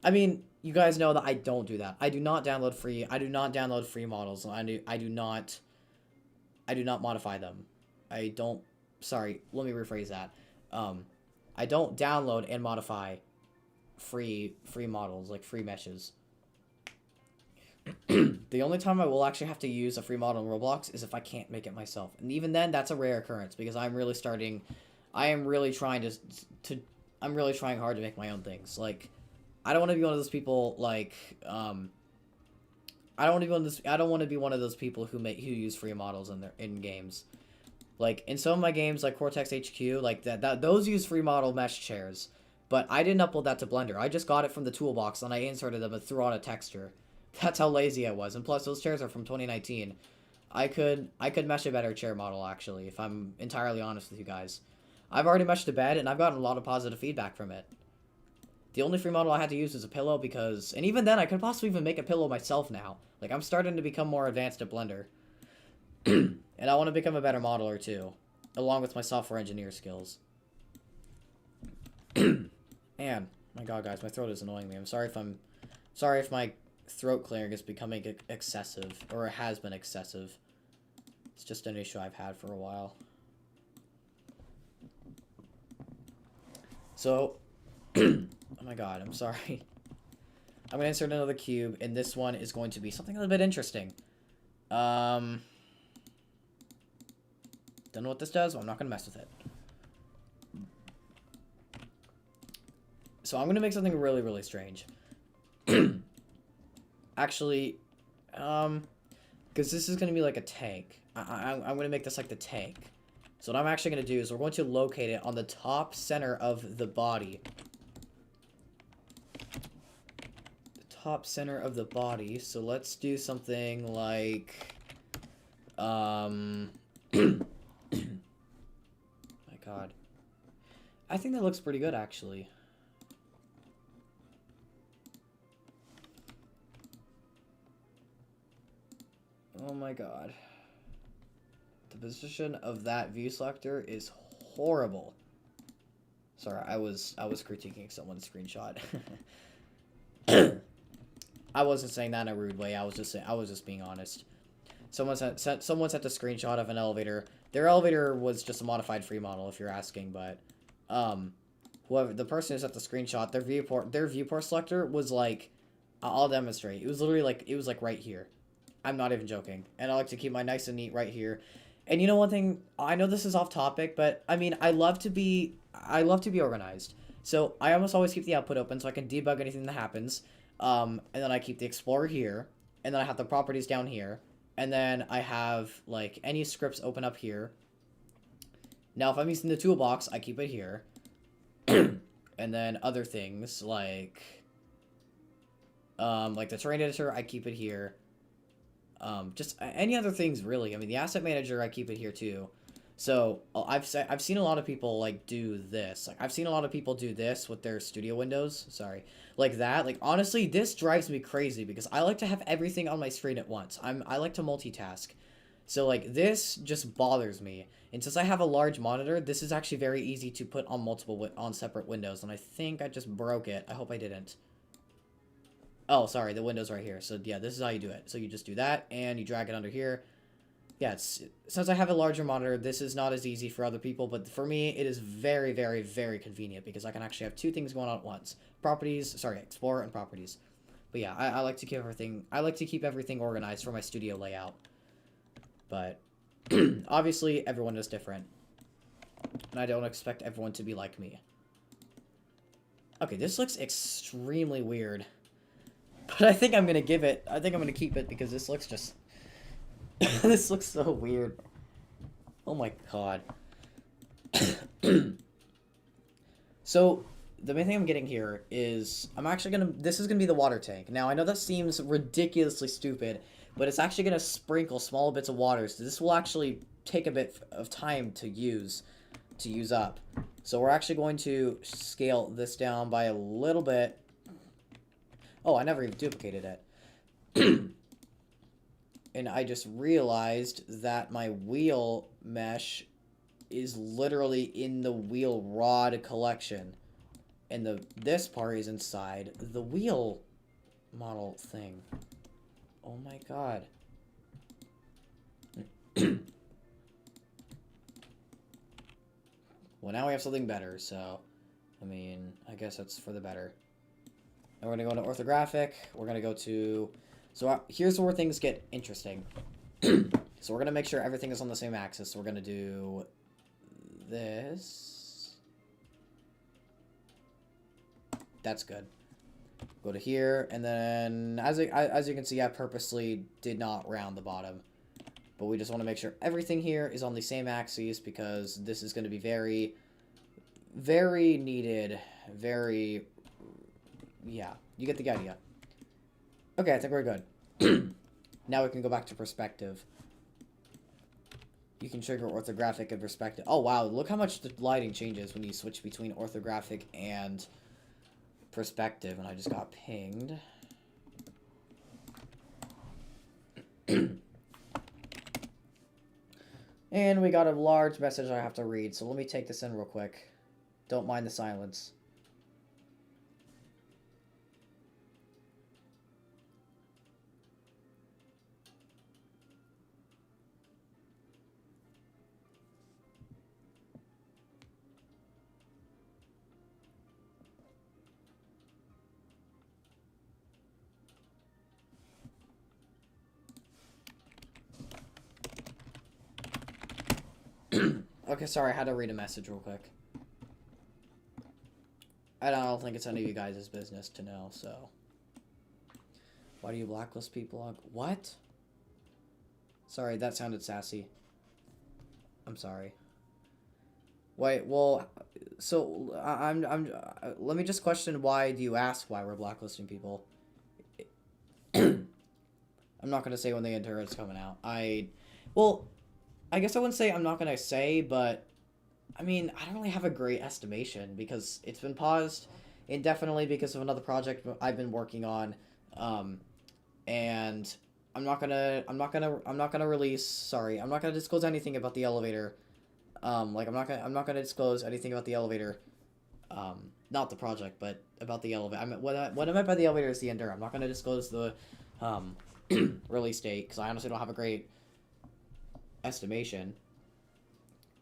I mean, you guys know that I don't do that. I do not download free models. I do not modify them. Sorry, let me rephrase that. I don't download and modify free models, like free meshes. The only time I will actually have to use a free model in Roblox is if I can't make it myself. And even then, that's a rare occurrence because I'm really trying hard to make my own things. Like, I don't want to be one of those people like I don't want to be one of those people who use free models in games. Like in some of my games like Cortex HQ, like those use free model mesh chairs. But I didn't upload that to Blender. I just got it from the toolbox and I inserted them and threw on a texture. That's how lazy I was. And plus those chairs are from 2019. I could mesh a better chair model actually, if I'm entirely honest with you guys. I've already meshed a bed and I've gotten a lot of positive feedback from it. The only free model I had to use was a pillow because... And even then, I could possibly even make a pillow myself now. Like, I'm starting to become more advanced at Blender. And I want to become a better modeler, too. Along with my software engineer skills. Man, my god, guys, my throat is annoying me. I'm sorry if my throat clearing is becoming excessive. Or it has been excessive. It's just an issue I've had for a while. So... Oh my god, I'm sorry. I'm going to insert another cube, and this one is going to be something a little bit interesting. Don't know what this does, but I'm not going to mess with it. So I'm going to make something really, really strange. Actually, because this is going to be like a tank. I'm going to make this like the tank. So what I'm actually going to do is we're going to locate it on the top center of the body. Top center of the body. So let's do something like my god. I think that looks pretty good actually. Oh my god. The position of that view selector is horrible. Sorry, I was critiquing someone's screenshot. I wasn't saying that in a rude way. I was just being honest. Someone sent the screenshot of an elevator. Their elevator was just a modified free model, if you're asking. But the person who sent the screenshot, their viewport selector was like, I'll demonstrate. It was literally like right here. I'm not even joking. And I like to keep mine nice and neat right here. And you know one thing, I know this is off topic, but I mean, I love to be organized. So I almost always keep the output open so I can debug anything that happens. And then I keep the Explorer here, and then I have the properties down here, and then I have, like, any scripts open up here. Now, if I'm using the toolbox, I keep it here. And then other things, like the terrain editor, I keep it here. Just any other things, really. I mean, the asset manager, I keep it here, too. So, I've seen a lot of people, like, do this. Like, I've seen a lot of people do this with their studio windows. Sorry. Like that. Like, honestly, this drives me crazy because I like to have everything on my screen at once. I like to multitask. So, like, this just bothers me. And since I have a large monitor, this is actually very easy to put on separate windows. And I think I just broke it. I hope I didn't. Oh, sorry. The window's right here. So, yeah, this is how you do it. So, you just do that, and you drag it under here. Yeah, since I have a larger monitor, this is not as easy for other people, but for me, it is very, very, very convenient because I can actually have two things going on at once. Explorer and properties. But yeah, I like to keep everything organized for my studio layout. But obviously, everyone is different. And I don't expect everyone to be like me. Okay, this looks extremely weird. But I think I'm going to keep it because this looks just... This looks so weird. Oh my god. So, the main thing I'm getting here is I'm actually gonna. This is gonna be the water tank. Now, I know that seems ridiculously stupid, but it's actually gonna sprinkle small bits of water. So this will actually take a bit of time to use up. So we're actually going to scale this down by a little bit. Oh, I never even duplicated it. And I just realized that my wheel mesh is literally in the wheel rod collection. And this part is inside the wheel model thing. Oh my god. Well, now we have something better, so I mean, I guess that's for the better. And we're gonna go into orthographic. We're gonna go to, so here's where things get interesting. So we're gonna make sure everything is on the same axis. So we're gonna do this. That's good. Go to here, and then as you can see, I purposely did not round the bottom, but we just want to make sure everything here is on the same axis because this is going to be very, very needed. Very, yeah, you get the idea. Okay, I think we're good. Now we can go back to perspective. You can trigger orthographic and perspective. Oh wow, look how much the lighting changes when you switch between orthographic and perspective, and I just got pinged. And we got a large message I have to read, so let me take this in real quick. Don't mind the silence. Okay, sorry, I had to read a message real quick. I don't think it's any of you guys' business to know, so. Why do you blacklist people? What? Sorry, that sounded sassy. I'm sorry. Wait, well, so let me just question, why do you ask why we're blacklisting people? I'm not gonna say when the internet's coming out. Well, I guess I wouldn't say I'm not gonna say, but I mean, I don't really have a great estimation because it's been paused indefinitely because of another project I've been working on, and I'm not gonna release. Sorry, I'm not gonna disclose anything about the elevator. Like I'm not gonna disclose anything about the elevator. Not the project, but about the elevator. What I meant by the elevator is the ender. I'm not gonna disclose the release date because I honestly don't have a great estimation.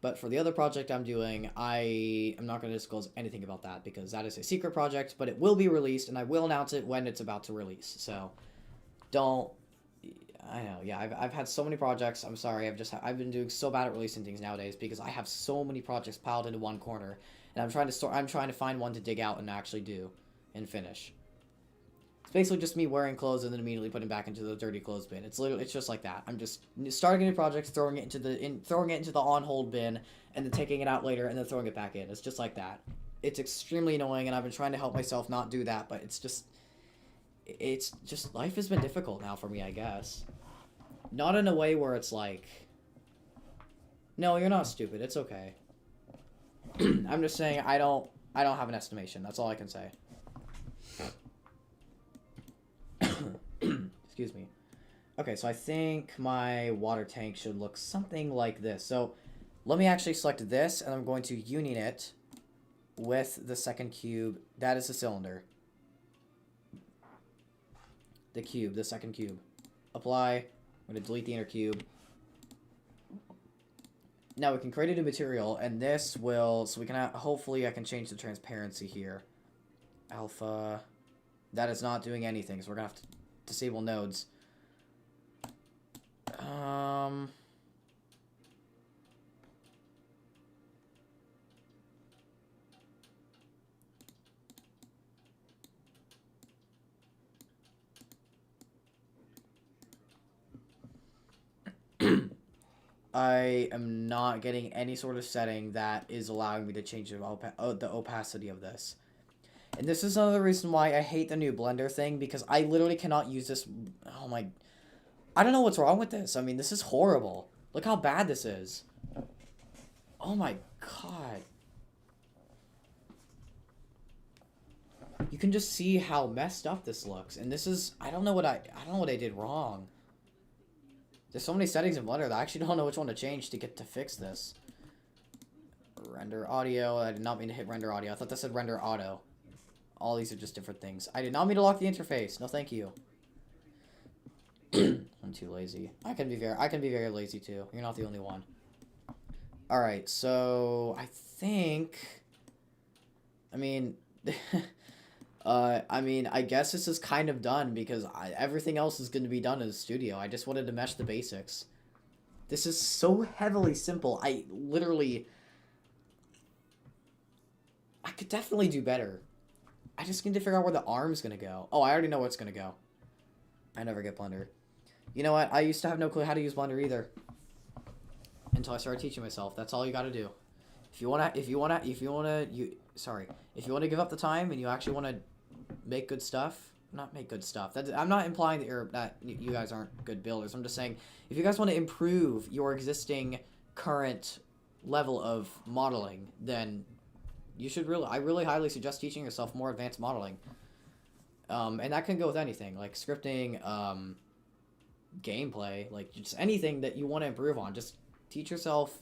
But for the other project I'm doing, I am not going to disclose anything about that because that is a secret project, but it will be released and I will announce it when it's about to release. So don't, I know, yeah, I've had so many projects. I'm sorry, I've been doing so bad at releasing things nowadays because I have so many projects piled into one corner, and I'm trying to find one to dig out and actually do and finish. It's basically just me wearing clothes and then immediately putting back into the dirty clothes bin. It's just like that. I'm just starting a new project, throwing it into the on hold bin, and then taking it out later and then throwing it back in. It's just like that. It's extremely annoying, and I've been trying to help myself not do that, but it's just life has been difficult now for me, I guess. Not in a way where it's like, no, you're not stupid. It's okay. I'm just saying I don't have an estimation. That's all I can say. Excuse me. Okay, so I think my water tank should look something like this. So let me actually select this, and I'm going to union it with the second cube. That is the cylinder. The cube, the second cube. Apply. I'm going to delete the inner cube. Now we can create a new material, and this will, so we can, hopefully I can change the transparency here. Alpha. That is not doing anything, so we're going to have to disable nodes. I am not getting any sort of setting that is allowing me to change the opacity of this. And this is another reason why I hate the new Blender thing, because I literally cannot use this. Oh my. I don't know what's wrong with this. I mean, this is horrible. Look how bad this is. Oh my god. You can just see how messed up this looks. And this is, I don't know what I did wrong. There's so many settings in Blender that I actually don't know which one to change to fix this. Render audio. I did not mean to hit render audio. I thought that said render auto. All these are just different things. I did not mean to lock the interface. No, thank you. I'm too lazy. I can be very lazy too. You're not the only one. All right, so I think. I mean, I guess this is kind of done because everything else is going to be done in the studio. I just wanted to mesh the basics. This is so heavily simple. I could definitely do better. I just need to figure out where the arm's going to go. Oh, I already know where it's going to go. I never get Blender. You know what? I used to have no clue how to use Blender either. Until I started teaching myself. That's all you got to do. If you want to give up the time and you actually want to make good stuff, not make good stuff. I'm not implying that you guys aren't good builders. I'm just saying if you guys want to improve your existing current level of modeling, then you should I really highly suggest teaching yourself more advanced modeling. And that can go with anything, like scripting, gameplay, like just anything that you want to improve on. Just teach yourself.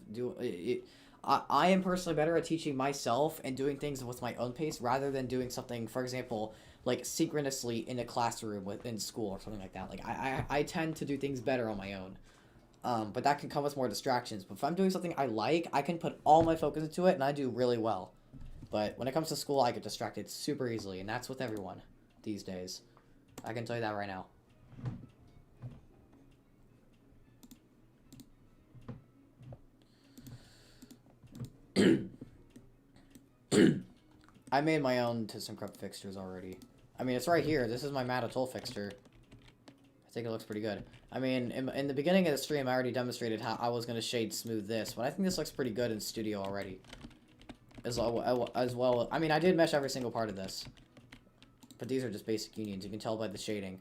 I am personally better at teaching myself and doing things with my own pace rather than doing something, for example, like synchronously in a classroom in school or something like that. Like I tend to do things better on my own. But that can come with more distractions. But if I'm doing something I like, I can put all my focus into it and I do really well. But when it comes to school, I get distracted super easily, and that's with everyone these days. I can tell you that right now. I made my own ThyssenKrupp fixtures already. I mean, it's right here. This is my matte atoll fixture. I think it looks pretty good. I mean, in the beginning of the stream, I already demonstrated how I was going to shade smooth this, but I think this looks pretty good in studio already. As well, I mean, I did mesh every single part of this. But these are just basic unions. You can tell by the shading.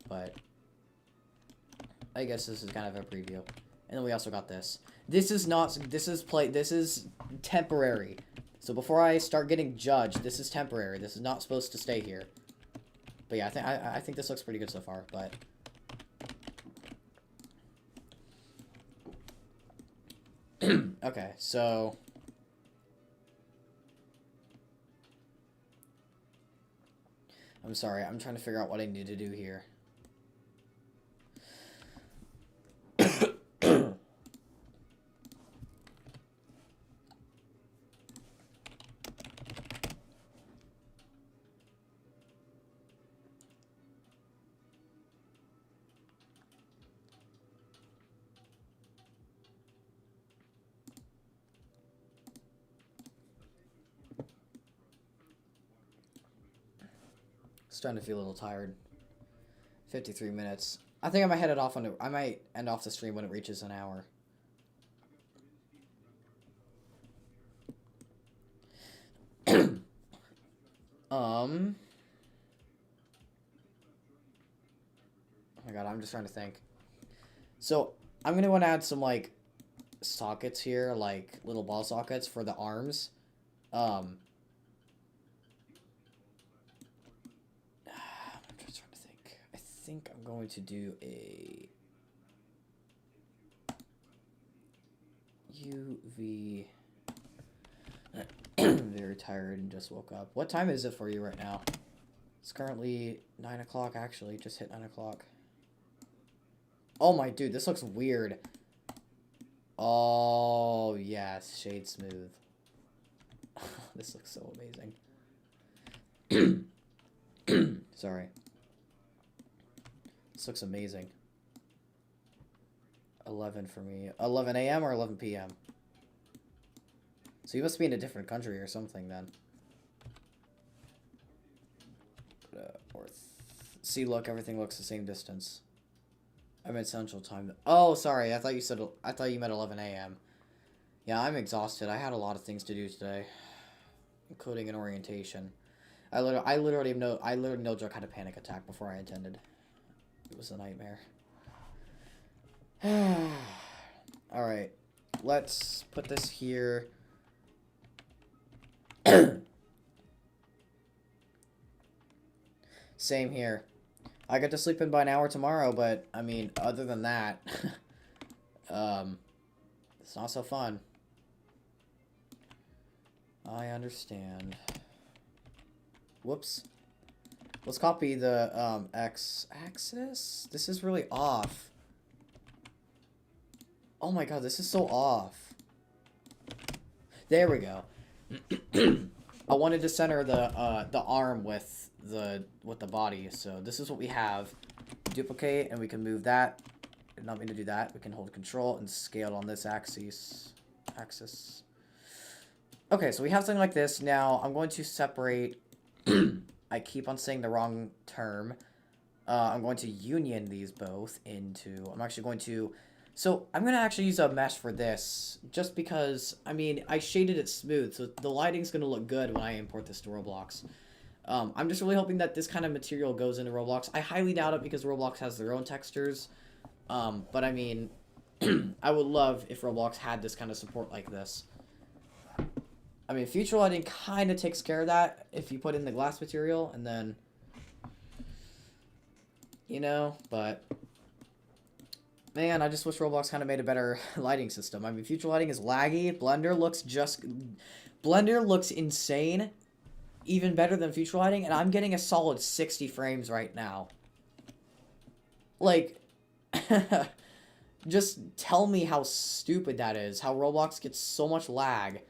But I guess this is kind of a preview. And then we also got this. This is temporary. So before I start getting judged, this is temporary. This is not supposed to stay here. But yeah, I think this looks pretty good so far, but okay, so I'm sorry, I'm trying to figure out what I need to do here. Starting to feel a little tired. 53 minutes. I think I might I might end off the stream when it reaches an hour. Oh my god, I'm just trying to think. So, I'm gonna want to add some, like, sockets here, like, little ball sockets for the arms. I'm just trying to think. I think I'm going to do a UV. Very tired and just woke up. What time is it for you right now? It's currently 9 o'clock, actually. Just hit 9 o'clock. Oh my dude, this looks weird. Oh, yes, shade smooth. This looks so amazing. Sorry. This looks amazing. 11 for me. 11 a.m. or 11 p.m.? So you must be in a different country or something then. See, look, everything looks the same distance. I meant Central Time. Oh, sorry. I thought you meant 11 a.m. Yeah, I'm exhausted. I had a lot of things to do today, including an orientation. I literally no joke had a panic attack before I attended. It was a nightmare. All right, let's put this here. Same here. I get to sleep in by an hour tomorrow, but I mean, other than that, it's not so fun. I understand. Whoops. Let's copy the x-axis. This is really off. Oh my god, this is so off. There we go. I wanted to center the arm with the body, so this is what we have. Duplicate, and we can move that. Did not mean to do that. We can hold control and scale on this axis. Okay, so we have something like this. Now I'm going to separate. I keep on saying the wrong term. I'm going to union these both into. I'm actually going to. So I'm going to actually use a mesh for this, just because, I mean, I shaded it smooth, so the lighting's going to look good when I import this to Roblox. I'm just really hoping that this kind of material goes into Roblox. I highly doubt it because Roblox has their own textures, but I mean, I would love if Roblox had this kind of support like this. I mean, future lighting kind of takes care of that if you put in the glass material, and then, you know, but... Man, I just wish Roblox kind of made a better lighting system. I mean, future lighting is laggy. Blender looks insane. Even better than future lighting. And I'm getting a solid 60 frames right now. Like, just tell me how stupid that is. How Roblox gets so much lag.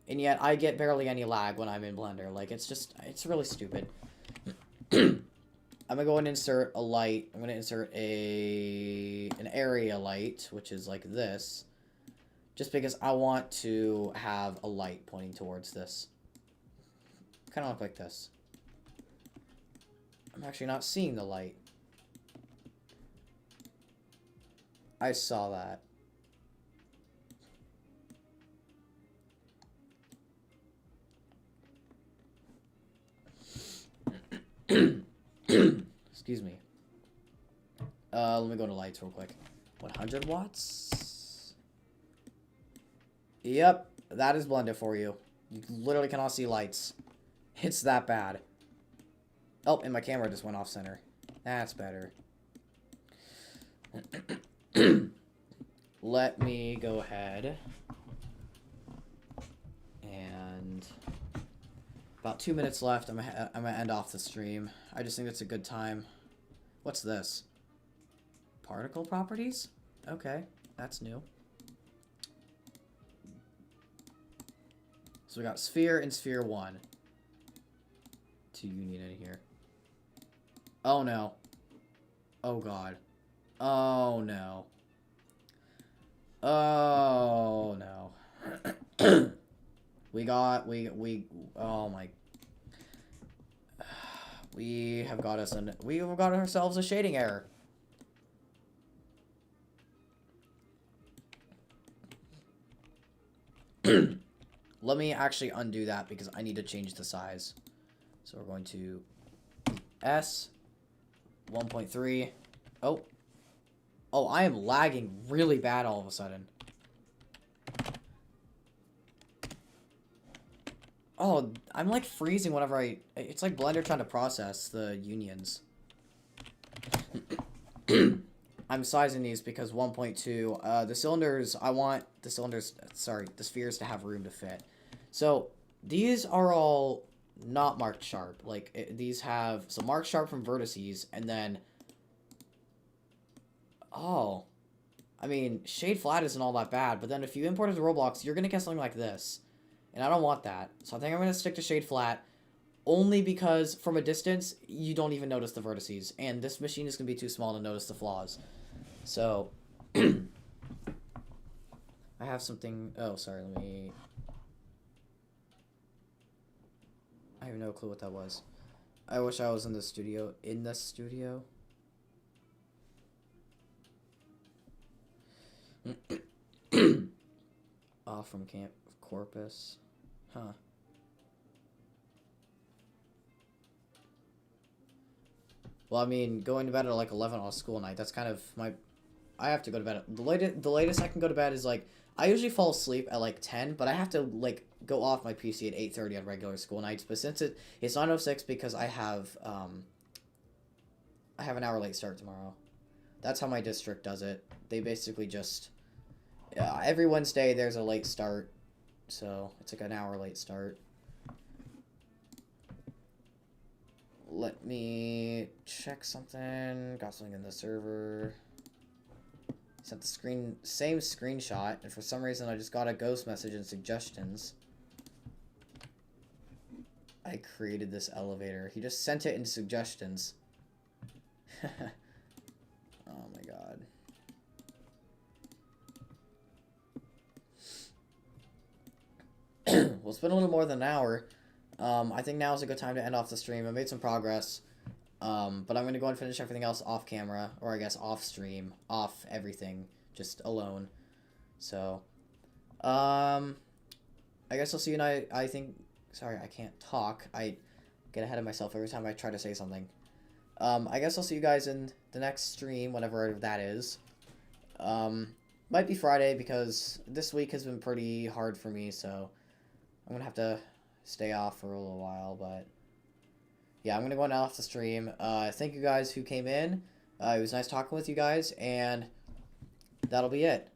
And yet I get barely any lag when I'm in Blender. Like, it's really stupid. I'm going to go and insert a light. I'm going to insert an area light, which is like this. Just because I want to have a light pointing towards this. Kind of look like this. I'm actually not seeing the light. I saw that. Excuse me. Let me go to lights real quick. 100 watts? Yep, that is Blender for you. You literally cannot see lights. It's that bad. Oh, and my camera just went off center. That's better. Let me go ahead and... About 2 minutes left. I'm gonna end off the stream. I just think it's a good time. What's this? Particle properties? Okay, that's new. So we got sphere and sphere 1. To union in here. Oh no. Oh god. Oh no. Oh no. Oh my. We have got ourselves a shading error. Let me actually undo that because I need to change the size. So we're going to S 1.3. Oh. Oh, I am lagging really bad all of a sudden. Oh, I'm like freezing whenever it's like Blender trying to process the unions. I'm sizing these because 1.2, the cylinders, I want the spheres to have room to fit. So, these are all not marked sharp. Like, these have, so marked sharp from vertices, and then, oh, I mean, shade flat isn't all that bad, but then if you import it to Roblox, you're going to get something like this. And I don't want that. So I think I'm going to stick to shade flat. Only because from a distance, you don't even notice the vertices. And this machine is going to be too small to notice the flaws. So. I have something. Oh, sorry. Let me. I have no clue what that was. I wish I was in the studio. In the studio. Off from Camp Corpus. Huh. Well, I mean, going to bed at like 11 on a school night, that's kind of my... I have to go to bed. The latest I can go to bed is like... I usually fall asleep at like 10, but I have to like go off my PC at 8:30 on regular school nights. But since it's 9:06 because I have an hour late start tomorrow. That's how my district does it. They basically just... every Wednesday there's a late start, so it's like an hour late start. Let me check something. Got something in the server. Sent the same screenshot, and for some reason I just got a ghost message in suggestions. I created this elevator. He just sent it in suggestions. Oh my god. Well, it's been a little more than an hour. I think now is a good time to end off the stream. I made some progress. But I'm going to go and finish everything else off camera, or I guess off stream, off everything, just alone. So, I guess I'll see you tonight. I think, sorry, I can't talk. I get ahead of myself every time I try to say something. I guess I'll see you guys in the next stream, whenever that is. Might be Friday, because this week has been pretty hard for me, so I'm going to have to stay off for a little while, but... yeah, I'm going to go now off the stream. Thank you guys who came in. It was nice talking with you guys, and that'll be it.